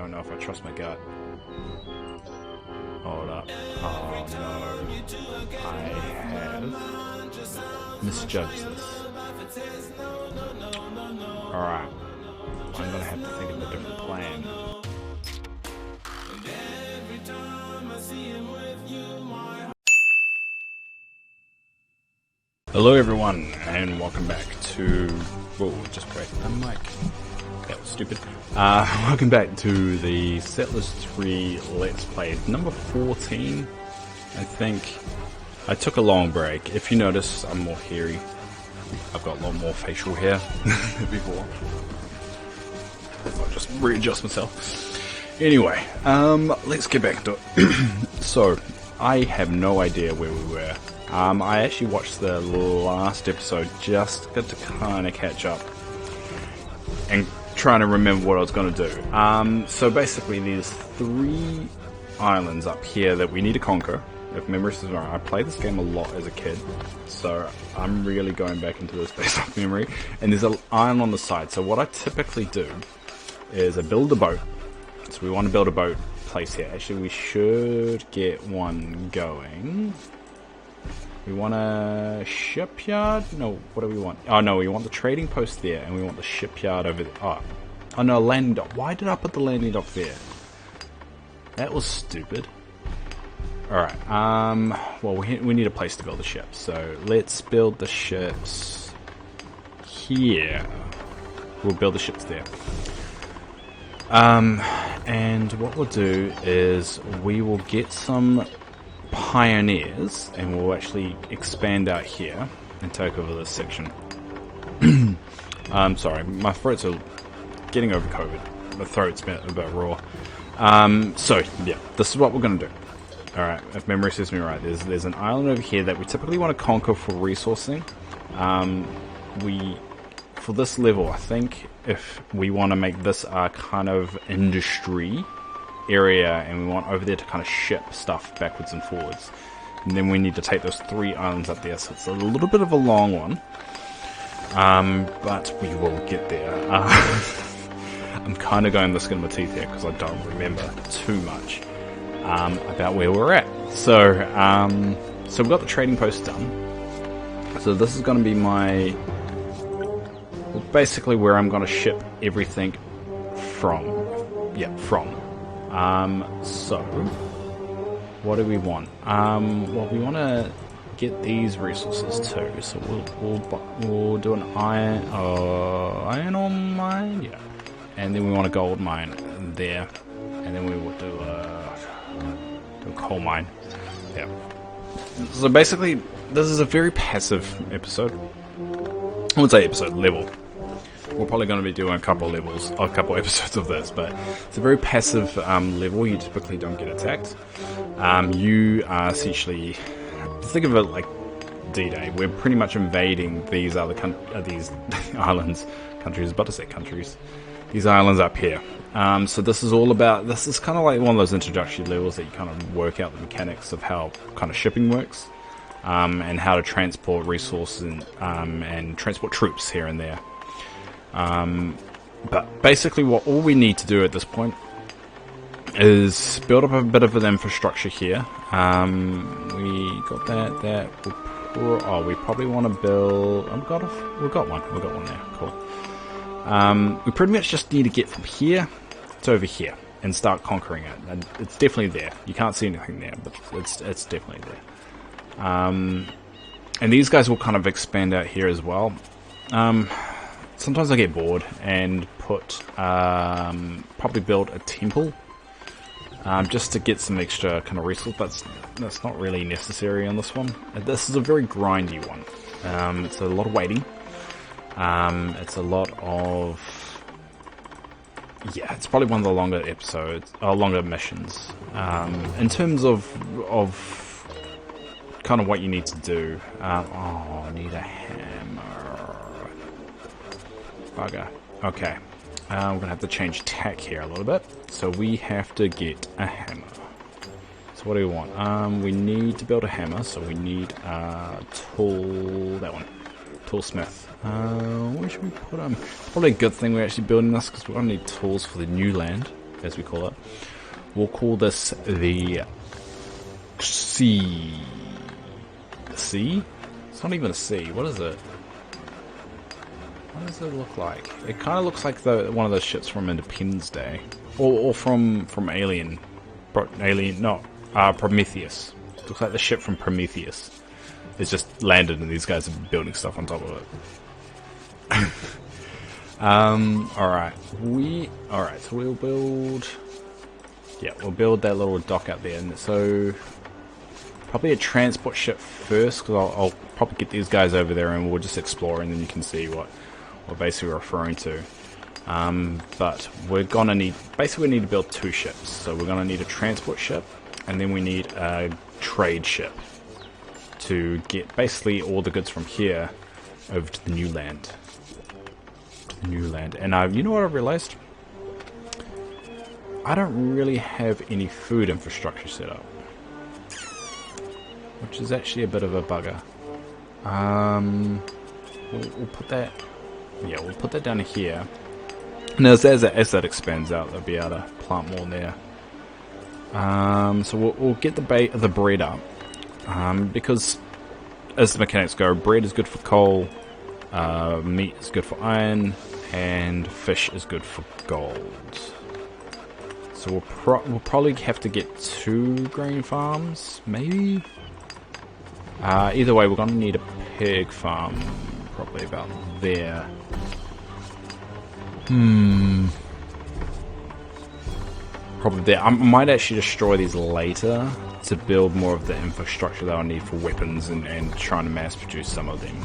don't know if I trust my gut. Hold up. Oh no. I have misjudged this. Alright. I'm gonna have to think of a different plan. Hello everyone, and welcome back to... Whoa, just break the mic. That was stupid. Welcome back to the Settlers 3 Let's Play. Number 14, I think. I took a long break. If you notice, I'm more hairy. I've got a lot more facial hair than before. I'll just readjust myself. Anyway, let's get back to it. So, I have no idea where we were. I actually watched the last episode just to kind of catch up and trying to remember what I was going to do. So basically there's 3 islands up here that we need to conquer, if memory serves me right. I played this game a lot as a kid, so I'm really going back into this based off memory. And there's an island on the side, so what I typically do is I build a boat. So we want to build a boat place here. Actually, we should get one going. We want a shipyard? No, what do we want? Oh no, we want the trading post there, and we want the shipyard over there. Oh no, landing dock. Why did I put the landing dock there? That was stupid. Alright, well, we need a place to build the ships, so let's build the ships here. We'll build the ships there. And what we'll do is we will get some pioneers, and we'll actually expand out here and take over this section. I'm sorry, my throat's getting over COVID. My throat's been a bit raw. So yeah, this is what we're gonna do. Alright, if memory serves me right, there's an island over here that we typically want to conquer for resourcing. For this level, I think if we want to make this our kind of industry area, and we want over there to kind of ship stuff backwards and forwards, and then we need to take those 3 islands up there, so it's a little bit of a long one, but we will get there. I'm kind of going the skin of my teeth here because I don't remember too much about where we're at. So we've got the trading post done, so this is going to be basically where I'm going to ship everything from. So what do we want? Well, we want to get these resources too. So we'll do an iron ore mine, yeah, and then we want a gold mine there, and then we will do a coal mine, yeah. So basically, this is a very passive episode. I would say episode level. We're probably going to be doing a couple episodes of this, but it's a very passive level. You typically don't get attacked. You are essentially, think of it like D-Day. We're pretty much invading these other these islands, countries. I was about to say countries. These islands up here. So this is kind of like one of those introductory levels that you kind of work out the mechanics of how kind of shipping works, and how to transport resources and transport troops here and there. But basically all we need to do at this point is build up a bit of an infrastructure here. We got that. We probably want to build... we got one there, cool. We pretty much just need to get from here to over here and start conquering it. And it's definitely there. You can't see anything there, but it's definitely there. And these guys will kind of expand out here as well. Sometimes I get bored and probably build a temple, just to get some extra kind of resource, but that's not really necessary on this one. This is a very grindy one. It's a lot of waiting. It's a lot of... Yeah, it's probably one of the longer longer missions. In terms of kind of what you need to do. I need a hammer. Bugger. Okay. We're going to have to change tack here a little bit. So we have to get a hammer. So what do we want? We need to build a hammer, so we need a tool... That one. Toolsmith. Where should we put them? Probably a good thing we're actually building this, because we're going to need tools for the new land. as we call it. We'll call this the sea. The sea? It's not even a sea. What is it? What does it look like? It kind of looks like one of those ships from Independence Day, or from Alien. Prometheus. It looks like the ship from Prometheus. It's just landed, and these guys are building stuff on top of it. Alright. So we'll build... Yeah, we'll build that little dock out there. And so, probably a transport ship first, because I'll probably get these guys over there and we'll just explore, and then you can see what we're basically referring to. But we're gonna need... Basically, we need to build 2 ships. So we're gonna need a transport ship, and then we need a trade ship to get basically all the goods from here over to the new land. And you know what I've realized? I don't really have any food infrastructure set up, which is actually a bit of a bugger. We'll put that... Yeah, we'll put that down here. And as that expands out, they'll be able to plant more there. So we'll get the bread up. Because, as the mechanics go, bread is good for coal, meat is good for iron, and fish is good for gold. So we'll probably have to get 2 grain farms, maybe? Either way, we're going to need a pig farm, probably about there. Probably there. I might actually destroy these later to build more of the infrastructure that I need for weapons and trying to mass produce some of them.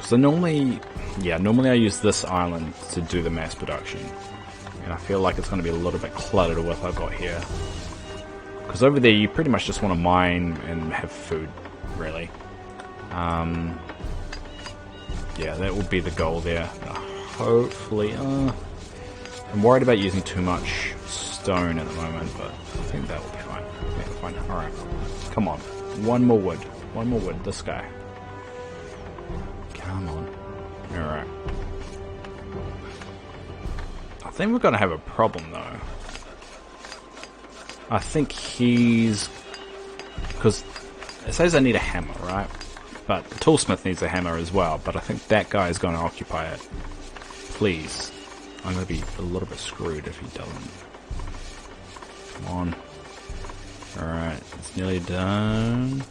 So normally I use this island to do the mass production, and I feel like it's going to be a little bit cluttered with what I've got here. Because over there you pretty much just want to mine and have food, really. Yeah, that will be the goal there. Hopefully, I'm worried about using too much stone at the moment, but I think that will be fine. Alright, come on. One more wood, this guy. Come on. Alright. I think we're going to have a problem, though. I think he's... Because it says I need a hammer, right? But the toolsmith needs a hammer as well, but I think that guy is going to occupy it. Please. I'm going to be a little bit screwed if he doesn't. Come on. Alright, it's nearly done.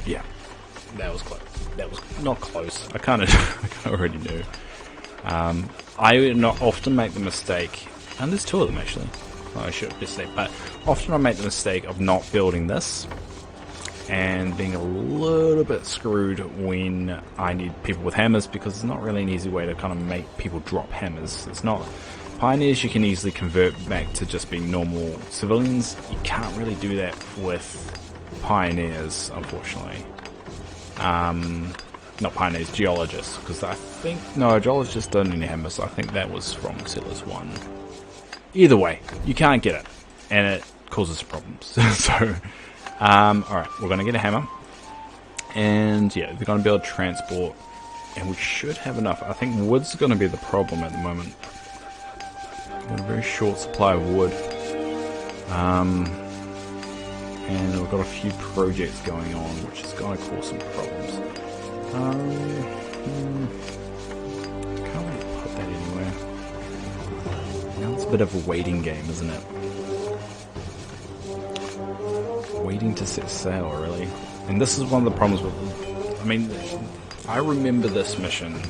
Yeah. That was close. That was not close. I kind of already knew. I not often make the mistake, and there's 2 of them actually. Oh, I should have just said, but often I make the mistake of not building this and being a little bit screwed when I need people with hammers, because it's not really an easy way to kind of make people drop hammers. It's not. Pioneers you can easily convert back to just being normal civilians. You can't really do that with pioneers, unfortunately. Not pioneers, geologists, because I think... No, geologists don't need hammers. I think that was from Settlers 1. Either way, you can't get it, and it causes problems. So, alright, we're going to get a hammer, and yeah, they're going to build transport, and we should have enough. I think wood's going to be the problem at the moment. We've got a very short supply of wood, and we've got a few projects going on, which is going to cause some problems. Can't really put that anywhere. Now it's a bit of a waiting game, isn't it? Waiting to set sail, really. And this is one of the problems with... I mean, I remember this mission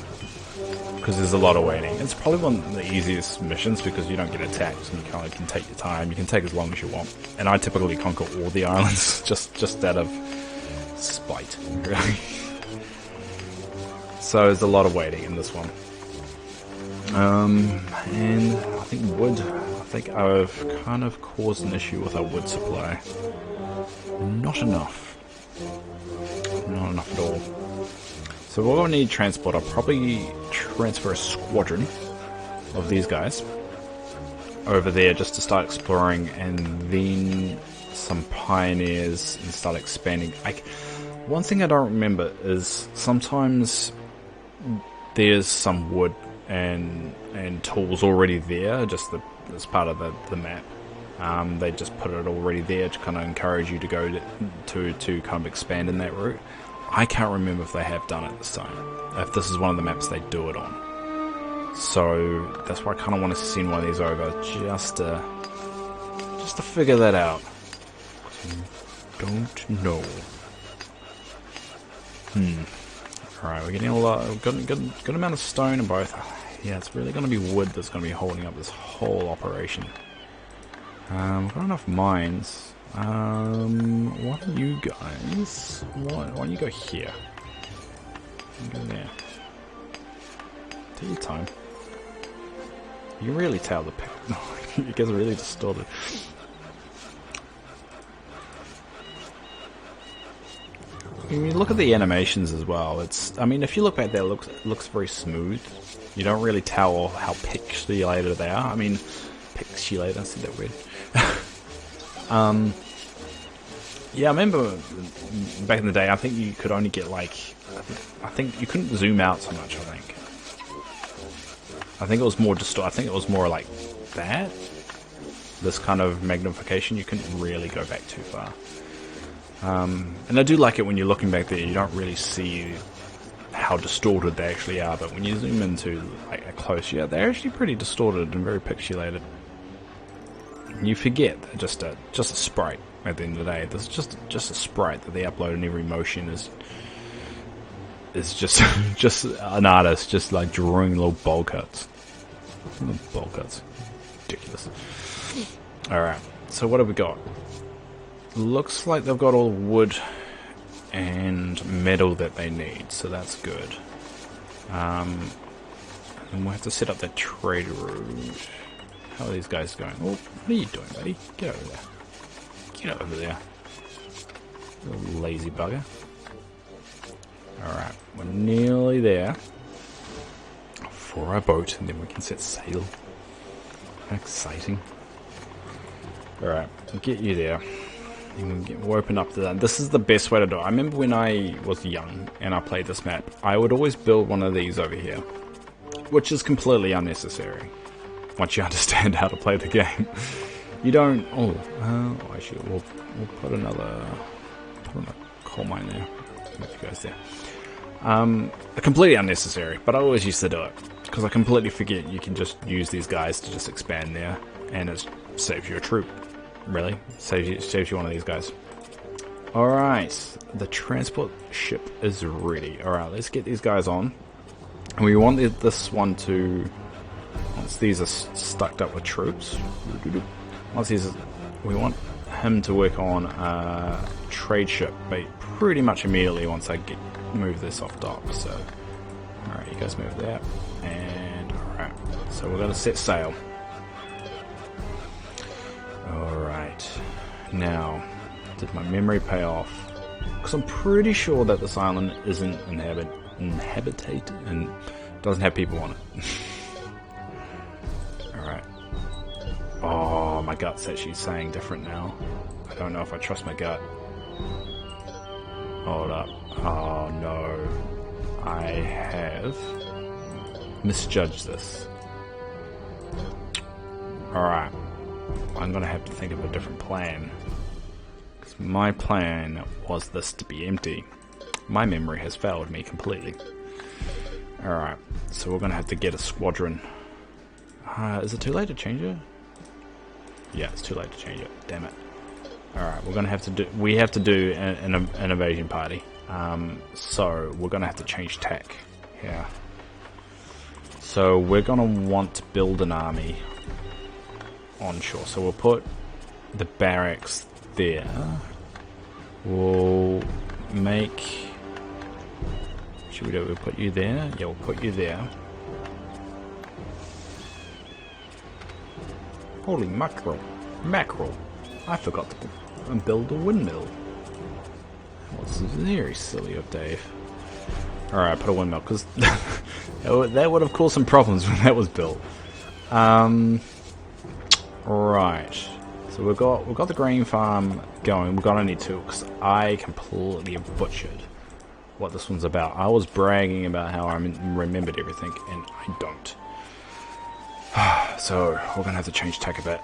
because there's a lot of waiting. It's probably one of the easiest missions because you don't get attacked and you kind of can take your time. You can take as long as you want. And I typically conquer all the islands just out of spite, really. So there's a lot of waiting in this one. And I think wood, I think I've kind of caused an issue with our wood supply. Not enough. Not enough at all. So we're going to need transport. I'll probably transfer a squadron of these guys over there just to start exploring, and then some pioneers and start expanding. One thing I don't remember is sometimes there's some wood and tools already there, just as part of the map. They just put it already there to kind of encourage you to go to kind of expand in that route. I can't remember if they have done it this time. If this is one of the maps they do it on. So that's why I kind of want to send one of these over just to figure that out. Don't know. Alright, we're getting a lot. We've got a good amount of stone in both. Yeah, it's really going to be wood that's going to be holding up this whole operation. We've got enough mines. Why don't you guys? Why don't you go here? You go there. Take your time. You can really tell the pick. It gets really distorted. When you look at the animations as well, I mean, if you look back there, it looks very smooth. You don't really tell how pixelated they are. I mean, pixelated, I said that weird. Yeah, I remember back in the day, I think you could only get like, I think you couldn't zoom out so much, I think it was more I think it was more like that. This kind of magnification, you couldn't really go back too far. And I do like it when you're looking back there, you don't really see how distorted they actually are, but when you zoom into like a close, yeah, they're actually pretty distorted and very pixelated. You forget that just a sprite at the end of the day. There's just a sprite that they upload, and every motion is just just an artist just like drawing little bowl cuts. Ridiculous. Alright, so what have we got? Looks like they've got all the wood and metal that they need, so that's good. And we'll have to set up that trade route. How are these guys going? Oh, what are you doing, buddy? Get over there. Get over there. Little lazy bugger. Alright, we're nearly there. For our boat, and then we can set sail. Exciting. Alright, we'll get you there. And we'll open up to that. This is the best way to do it. I remember when I was young and I played this map, I would always build one of these over here. Which is completely unnecessary. Once you understand how to play the game. You don't... actually, we'll put another coal mine there. Move you guys there. Completely unnecessary, but I always used to do it. Because I completely forget you can just use these guys to just expand there. And it saves you a troop. Really? Saves you one of these guys. Alright. The transport ship is ready. Alright, let's get these guys on. And we want this one to... Once these are stuck up with troops... we want him to work on a trade ship, but pretty much immediately once I move this off dock. So, alright, you guys move there. And, alright. So we're going to set sail. Alright, now, did my memory pay off? Because I'm pretty sure that this island isn't inhabited and doesn't have people on it. Alright. Oh, my gut's actually saying different now. I don't know if I trust my gut. Hold up. Oh no. I have misjudged this. Alright. I'm going to have to think of a different plan. Because my plan was this to be empty. My memory has failed me completely. Alright, so we're going to have to get a squadron. Is it too late to change it? Yeah, it's too late to change it. Damn it. Alright, we're going to have to do... We have to do an invasion party. So we're going to have to change tack. Yeah. So we're going to want to build an army onshore. So we'll put the barracks there. We'll make... Should we do it? We'll put you there. Yeah, we'll put you there. Holy mackerel. Mackerel. I forgot to build a windmill. That was very silly of Dave. Alright, put a windmill, because that would have caused some problems when that was built. Right. So we've got the grain farm going. We've got only two, because I completely butchered what this one's about. I was bragging about how I remembered everything, and I don't. So we're gonna have to change tack a bit.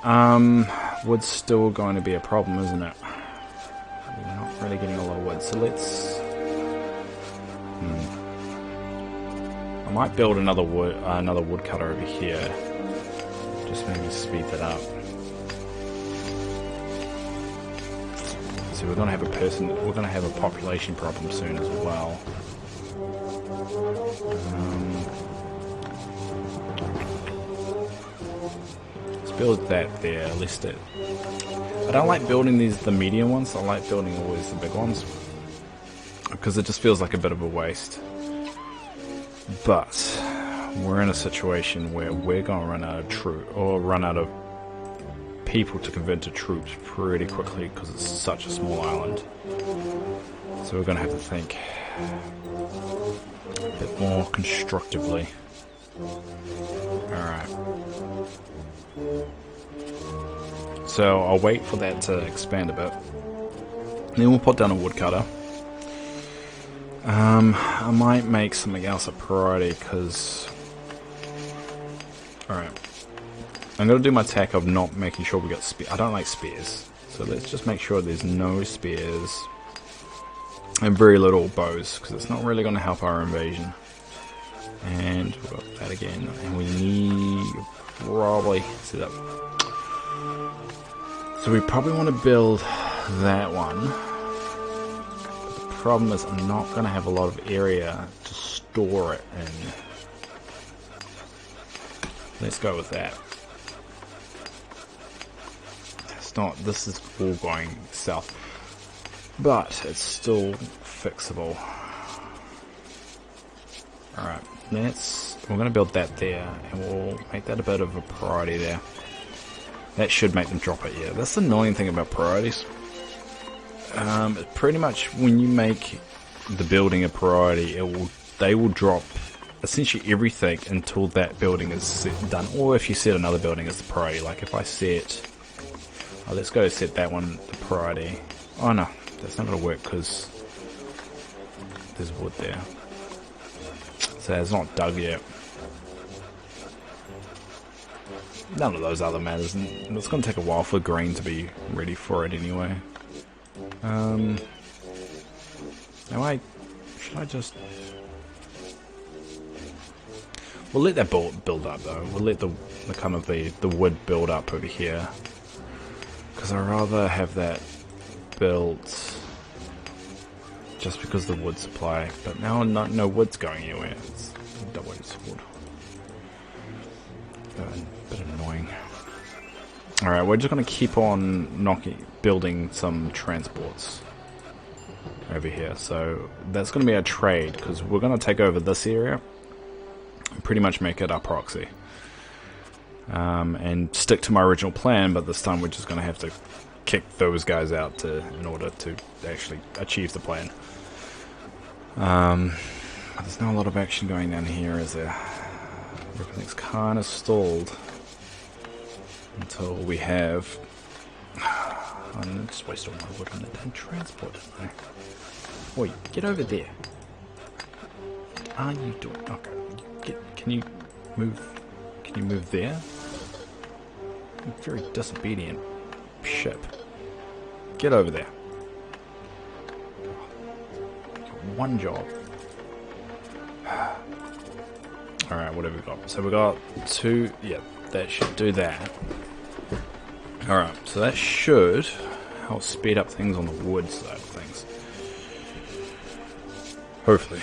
Wood's still going to be a problem, isn't it? We're not really getting a lot of wood, so let's. I might build another woodcutter over here. Just maybe speed that up. So we're gonna have a population problem soon as well. Let's build that there. List it. I don't like building the medium ones. I like building always the big ones because it just feels like a bit of a waste. But we're in a situation where we're gonna run out of people to convert to troops pretty quickly because it's such a small island. So we're gonna have to think a bit more constructively. Alright. So I'll wait for that to expand a bit. Then we'll put down a woodcutter. I might make something else a priority because... Alright. I'm going to do my tack of not making sure we got spears. I don't like spears. So let's just make sure there's no spears. And very little bows, because it's not really going to help our invasion. And we've got that again. And we need probably set up. So we probably want to build that one. But the problem is I'm not going to have a lot of area to store it in. Let's go with that. This is all going south, but it's still fixable. Alright, we're going to build that there, and we'll make that a bit of a priority there. That should make them drop it, yeah. That's the annoying thing about priorities. Pretty much when you make the building a priority, they will drop essentially everything until that building is done, or if you set another building as the priority. Like if I set... Oh, let's go set that one the priority. Oh no, that's not going to work because there's wood there. So it's not dug yet. None of those other matters. And it's going to take a while for green to be ready for it anyway. Should I just... We'll let that build up though. We'll let the kind of the wood build up over here. Because I'd rather have that built just because the wood supply. But now no wood's going anywhere. It's double wood. A bit annoying. Alright, we're just going to keep on building some transports over here. So that's going to be our trade because we're going to take over this area and pretty much make it our proxy. And stick to my original plan, but this time we're just going to have to kick those guys out in order to actually achieve the plan. There's not a lot of action going down here, is there? Everything's kind of stalled until we have... I just wasted all my wood on the damn transport, didn't I? Oi, get over there. What are you doing? Okay, can you move? Can you move there? Very disobedient ship. Get over there. One job. Alright, what have we got? So we got two. Yeah, that should do that. Alright, so that should help speed up things on the wood side of things. Hopefully.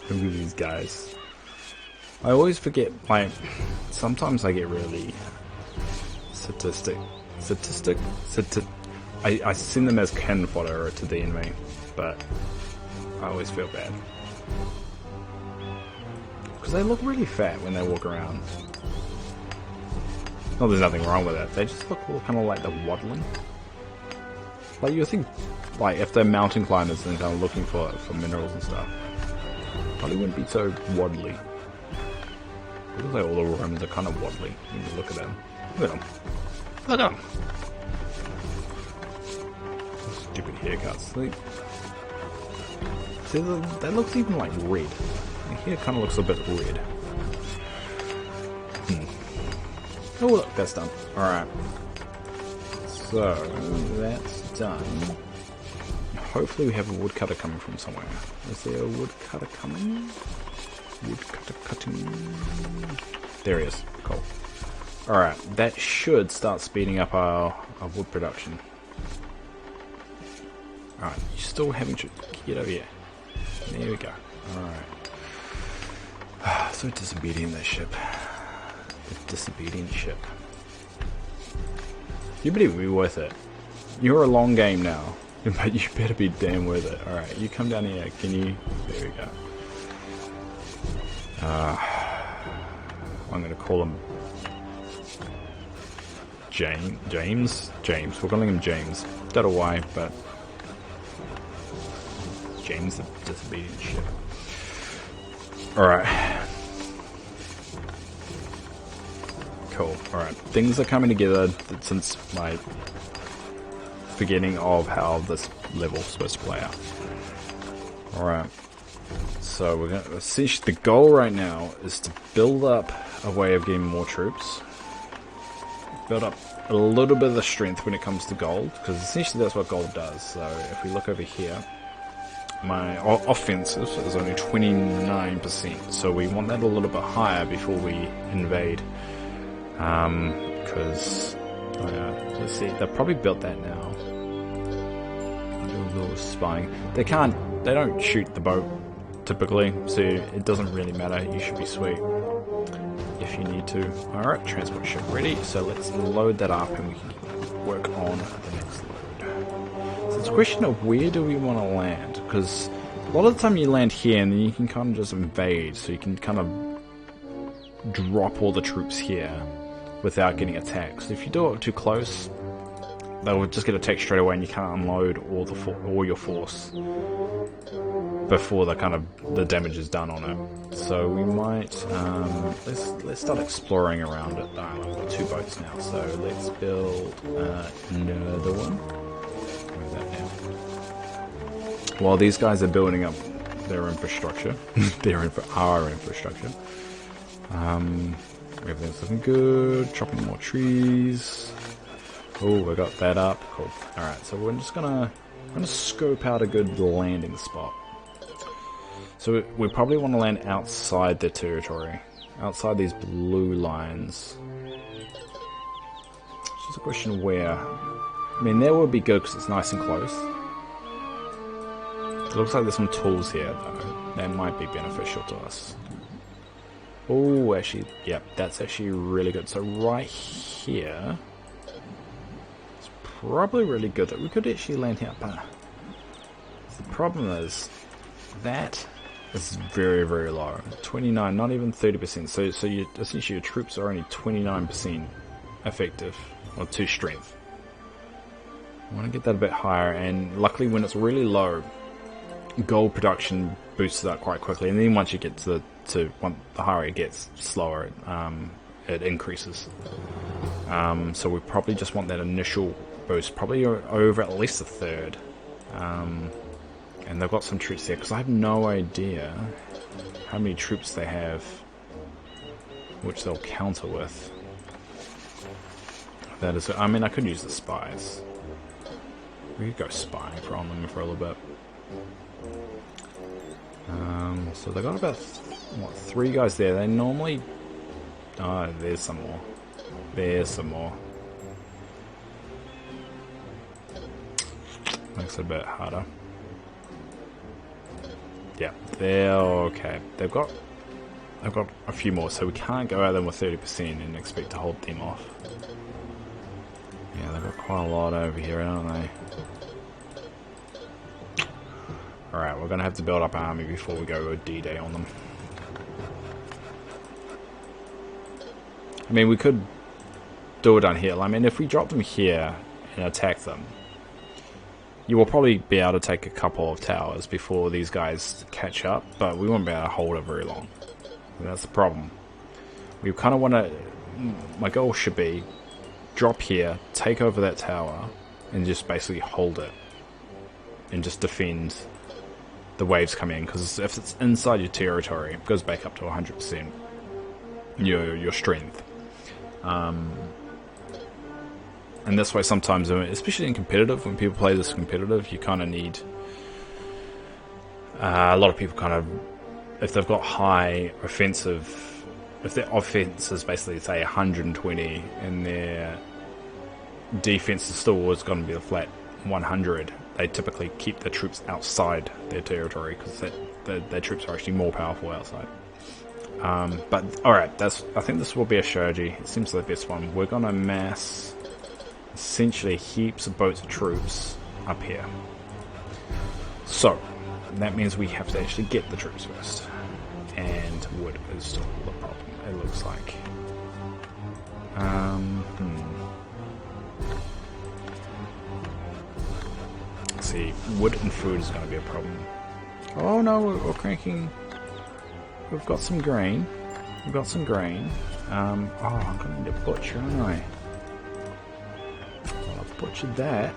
Look at these guys. I always forget, like, sometimes I get really I send them as cannon fodder to the enemy, but I always feel bad. Because they look really fat when they walk around. No, there's nothing wrong with that. They just look kind of like they're waddling. Like, you think, like, if they're mountain climbers and kind of looking for minerals and stuff, probably wouldn't be so waddly. It looks like all the Romans are kind of waddly when you look at them. Look at them. Look at them. Stupid haircuts. See, that looks even like red. And here it kind of looks a bit red. Oh look, that's done. Alright. So, that's done. Hopefully we have a woodcutter coming from somewhere. Is there a woodcutter coming? Woodcutter cutting. There he is. Cool. Alright, that should start speeding up our wood production. Alright, you still haven't... Get over here. There we go. Alright. So disobedient, that ship. The disobedient ship. You better be worth it. You're a long game now, but you better be damn worth it. Alright, you come down here. Can you... There we go. I'm going to call him... James? James. We're calling him James. Don't know why, but... James the disobedient ship. Alright. Cool. Alright. Things are coming together since my beginning of how this level's supposed to play out. Alright. So we're gonna essentially the goal right now is to build up a way of getting more troops. Build up a little bit of the strength when it comes to gold, because essentially that's what gold does. So if we look over here, my offensive is only 29%, so we want that a little bit higher before we invade. Because let's see, they've probably built that now. Do a little spying. They don't shoot the boat typically, so it doesn't really matter. You should be sweet if you need to. Alright, transport ship ready, so let's load that up and we can work on the next load. So it's a question of where do we want to land, because a lot of the time you land here and then you can kind of just invade, so you can kind of drop all the troops here without getting attacked. So if you do it too close, they will just get attacked straight away and you can't unload all your force before the damage is done on it. So we might let's start exploring around it. I've got 2 boats now, so let's build another one. Move that down. While these guys are building up their infrastructure, our infrastructure. Everything's looking good. Chopping more trees. Oh, we got that up. Cool. Alright, so we're just gonna scope out a good landing spot. So we probably want to land outside their territory. Outside these blue lines. It's just a question of where. I mean, there would be good because it's nice and close. It looks like there's some tools here, though. That might be beneficial to us. Oh, actually, yep, that's actually really good. So right here, it's probably really good that we could actually land here. But the problem is that is very, very low. 29, not even 30%. So you essentially your troops are only 29% effective or 2 strength. I want to get that a bit higher, and luckily when it's really low, gold production boosts up quite quickly, and then once you get to the higher it gets, slower it increases. So we probably just want that initial boost, probably over at least a third. And they've got some troops there, because I have no idea how many troops they have, which they'll counter with. That is, I mean, I could use the spies. We could go spying on them for a little bit. So they got about, what, 3 guys there. They normally... Oh, there's some more. There's some more. Makes it a bit harder. Yeah, they're okay. They've got a few more, so we can't go at them with 30% and expect to hold them off. Yeah, they've got quite a lot over here, haven't they? Alright, we're going to have to build up our army before we go D-Day on them. I mean, we could do it down here. I mean, if we drop them here and attack them, you will probably be able to take a couple of towers before these guys catch up, but we won't be able to hold it very long. And that's the problem. We kind of want to... My goal should be drop here, take over that tower, and just basically hold it. And just defend the waves come in, because if it's inside your territory, it goes back up to 100% your strength. And this way, sometimes, especially in competitive, when people play this competitive, you kind of need a lot of people kind of, if they've got high offensive, if their offense is basically say 120 and their defense is still always going to be the flat 100, they typically keep the troops outside their territory, because their troops are actually more powerful outside. But alright, I think this will be a strategy. It seems like the best one. We're going to mass essentially heaps of boats of troops up here. So that means we have to actually get the troops first, and wood is still the problem, it looks like. Let's see, wood and food is going to be a problem. Oh no, we're cranking. We've got some grain. Oh, I'm going to need a butcher, aren't I? Well, I've butchered that.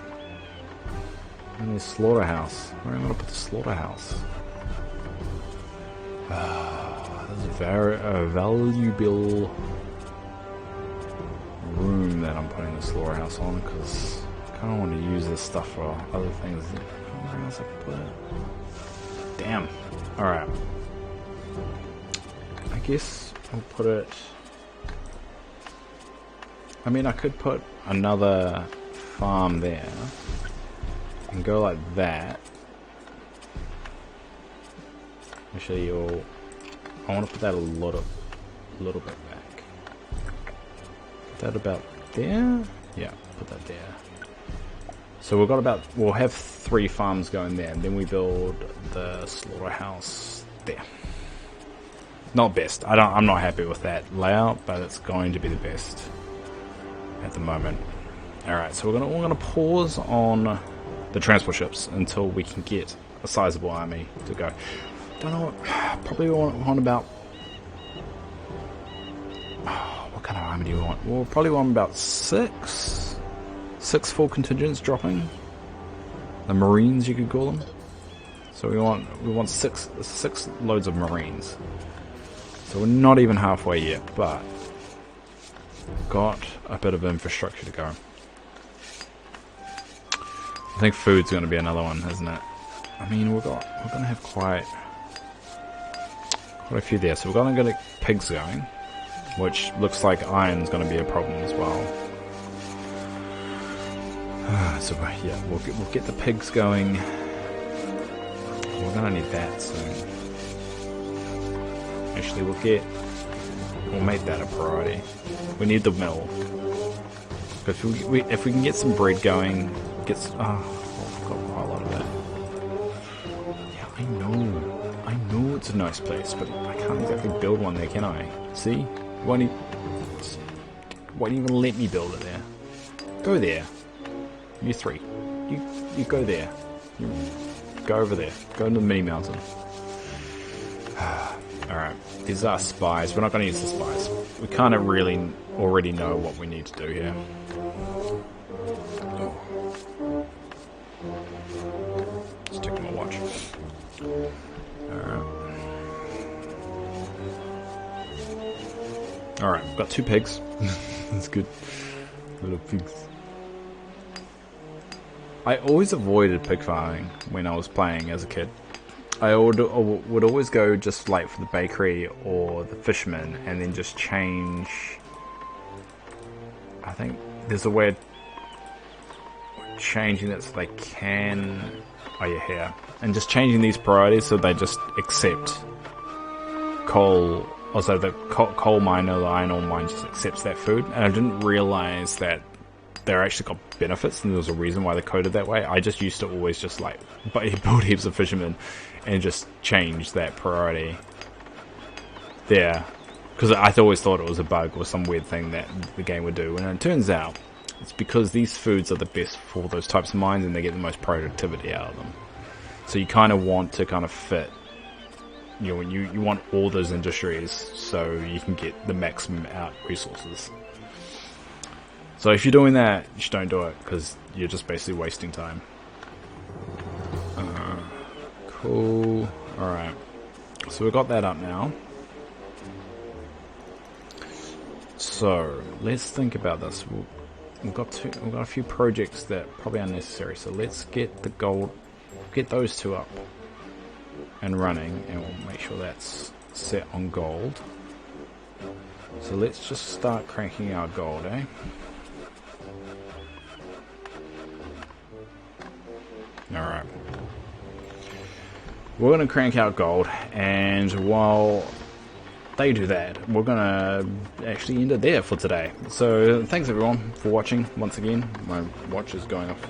I need a slaughterhouse. Where am I going to put the slaughterhouse? This is a very valuable room that I'm putting the slaughterhouse on, because I kind of want to use this stuff for other things. Where else I can put it? Damn. Alright. I guess I'll put it... I mean, I could put another farm there and go like that. Actually, I want to put that a little bit back. Put that about there. Yeah, put that there. So we'll have 3 farms going there, and then we build the slaughterhouse there. Not best. I'm not happy with that layout, but it's going to be the best at the moment. All right, so we're gonna pause on the transport ships until we can get a sizable army to go. Don't know. Probably want about. What kind of army do you want? We'll probably want about 6 full contingents dropping. The Marines, you could call them. So we want 6 loads of Marines. So we're not even halfway yet, but got a bit of infrastructure to go. I think food's going to be another one, isn't it? I mean, we're going to have quite a few there. So we're going to get pigs going, which looks like iron's going to be a problem as well. So yeah, we'll get the pigs going. We're going to need that soon. Actually, we'll make that a priority. We need the mill. Because if we can get some bread going, I've got quite a lot of that. Yeah, I know it's a nice place, but I can't exactly build one there, can I? See? Why don't you even let me build it there? Go there. You 3. You go there. You go over there. Go to the mini mountain. Alright, these are spies. We're not going to use the spies. We kind of really already know what we need to do here. Oh. Just checking my watch. Alright, we've got 2 pigs. That's good. Little pigs. I always avoided pig farming when I was playing as a kid. I would always go just like for the bakery or the fisherman, and then just change. I think there's a way of changing it so they can. Oh yeah, here, and just changing these priorities so they just accept coal. Also, the coal mine or the iron ore mine just accepts that food, and I didn't realize that they're actually got benefits, and there was a reason why they coded that way. I just used to always just like build heaps of fishermen and just change that priority there, because I always thought it was a bug or some weird thing that the game would do, and it turns out it's because these foods are the best for those types of mines and they get the most productivity out of them. So you kind of want to kind of fit, you know, you want all those industries so you can get the maximum out resources. So if you're doing that, you just don't do it, because you're just basically wasting time. Cool. Alright. So we've got that up now. So let's think about this. We've got a few projects that probably are necessary. So let's get the gold, get those two up and running, and we'll make sure that's set on gold. So let's just start cranking our gold, eh? Alright. We're going to crank out gold, and while they do that, we're going to actually end it there for today. So thanks everyone for watching once again. My watch is going off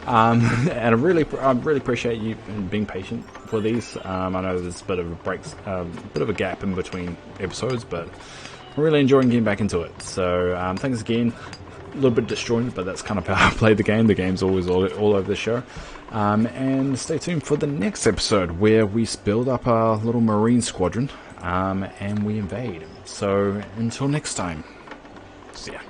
and I really appreciate you being patient for these. I know there's a bit of a gap in between episodes, but I'm really enjoying getting back into it. So thanks again. A little bit disjointed, but that's kind of how I play the game. The game's always all over the show. And stay tuned for the next episode where we build up our little marine squadron and we invade. So until next time, see ya.